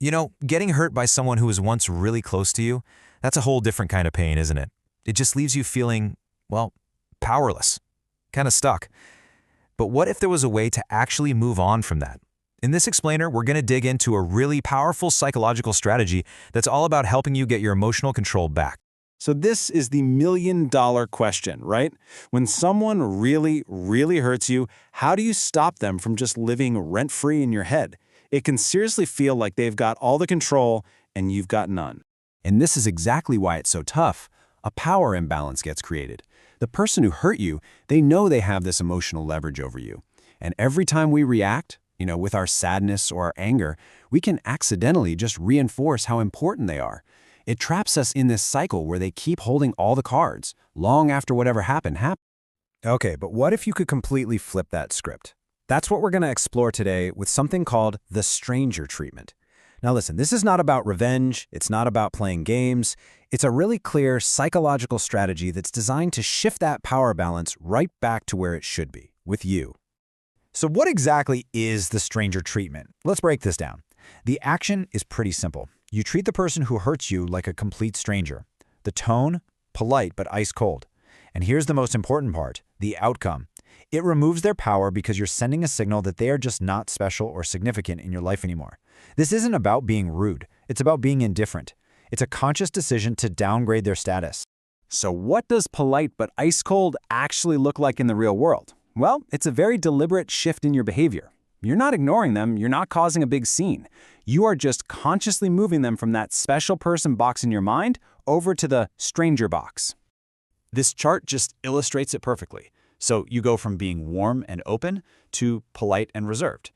You know, getting hurt by someone who was once really close to you, that's a whole different kind of pain, isn't it? It just leaves you feeling, well, powerless, kind of stuck. But what if there was a way to actually move on from that? In this explainer, we're going to dig into a really powerful psychological strategy that's all about helping you get your emotional control back. So this is the million-dollar question, right? When someone really, really hurts you, how do you stop them from just living rent-free in your head? It can seriously feel like they've got all the control and you've got none. And this is exactly why it's so tough. A power imbalance gets created. The person who hurt you, they know they have this emotional leverage over you. And every time we react, with our sadness or our anger, we can accidentally just reinforce how important they are. It traps us in this cycle where they keep holding all the cards, long after whatever happened. Okay, but what if you could completely flip that script? That's what we're going to explore today with something called the stranger treatment. Now listen, this is not about revenge, it's not about playing games. It's a really clear psychological strategy that's designed to shift that power balance right back to where it should be, with you. So what exactly is the stranger treatment? Let's break this down. The action is pretty simple. You treat the person who hurts you like a complete stranger. The tone, polite but ice cold. And here's the most important part, the outcome. It removes their power because you're sending a signal that they are just not special or significant in your life anymore. This isn't about being rude. It's about being indifferent. It's a conscious decision to downgrade their status. So what does polite but ice cold actually look like in the real world? Well, it's a very deliberate shift in your behavior. You're not ignoring them, you're not causing a big scene. You are just consciously moving them from that special person box in your mind over to the stranger box. This chart just illustrates it perfectly. So you go from being warm and open to polite and reserved.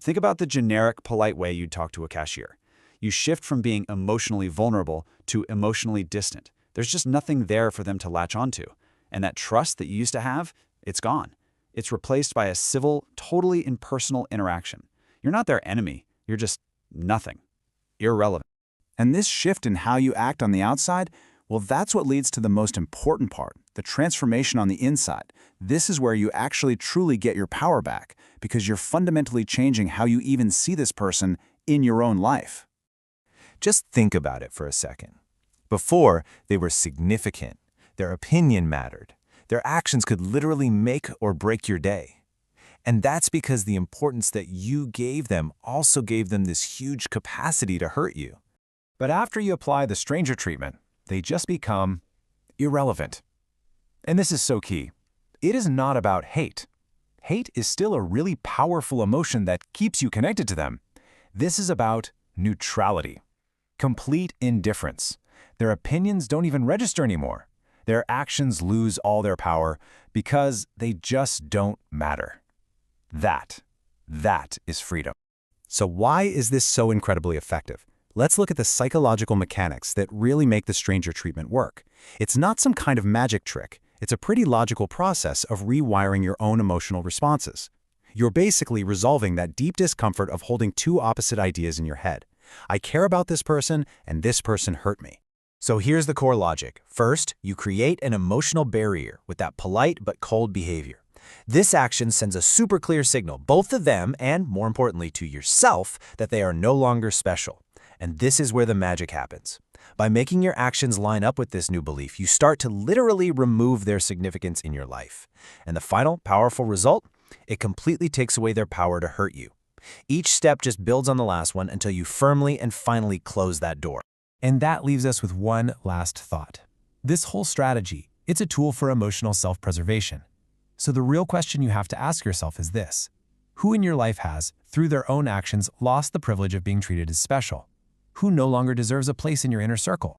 Think about the generic polite way you'd talk to a cashier. You shift from being emotionally vulnerable to emotionally distant. There's just nothing there for them to latch onto. And that trust that you used to have, it's gone. It's replaced by a civil, totally impersonal interaction. You're not their enemy. You're just nothing. Irrelevant. And this shift in how you act on the outside, well, that's what leads to the most important part, the transformation on the inside. This is where you actually truly get your power back, because you're fundamentally changing how you even see this person in your own life. Just think about it for a second. Before, they were significant. Their opinion mattered. Their actions could literally make or break your day. And that's because the importance that you gave them also gave them this huge capacity to hurt you. But after you apply the stranger treatment, they just become irrelevant. And this is so key. It is not about hate. Hate is still a really powerful emotion that keeps you connected to them. This is about neutrality, complete indifference. Their opinions don't even register anymore. Their actions lose all their power because they just don't matter. That is freedom. So why is this so incredibly effective? Let's look at the psychological mechanics that really make the stranger treatment work. It's not some kind of magic trick. It's a pretty logical process of rewiring your own emotional responses. You're basically resolving that deep discomfort of holding two opposite ideas in your head. I care about this person, and this person hurt me. So here's the core logic. First, you create an emotional barrier with that polite but cold behavior. This action sends a super clear signal, both to them and, more importantly, to yourself, that they are no longer special. And this is where the magic happens. By making your actions line up with this new belief, you start to literally remove their significance in your life. And the final, powerful result? It completely takes away their power to hurt you. Each step just builds on the last one until you firmly and finally close that door. And that leaves us with one last thought. This whole strategy, it's a tool for emotional self-preservation. So the real question you have to ask yourself is this: who in your life has, through their own actions, lost the privilege of being treated as special? Who no longer deserves a place in your inner circle?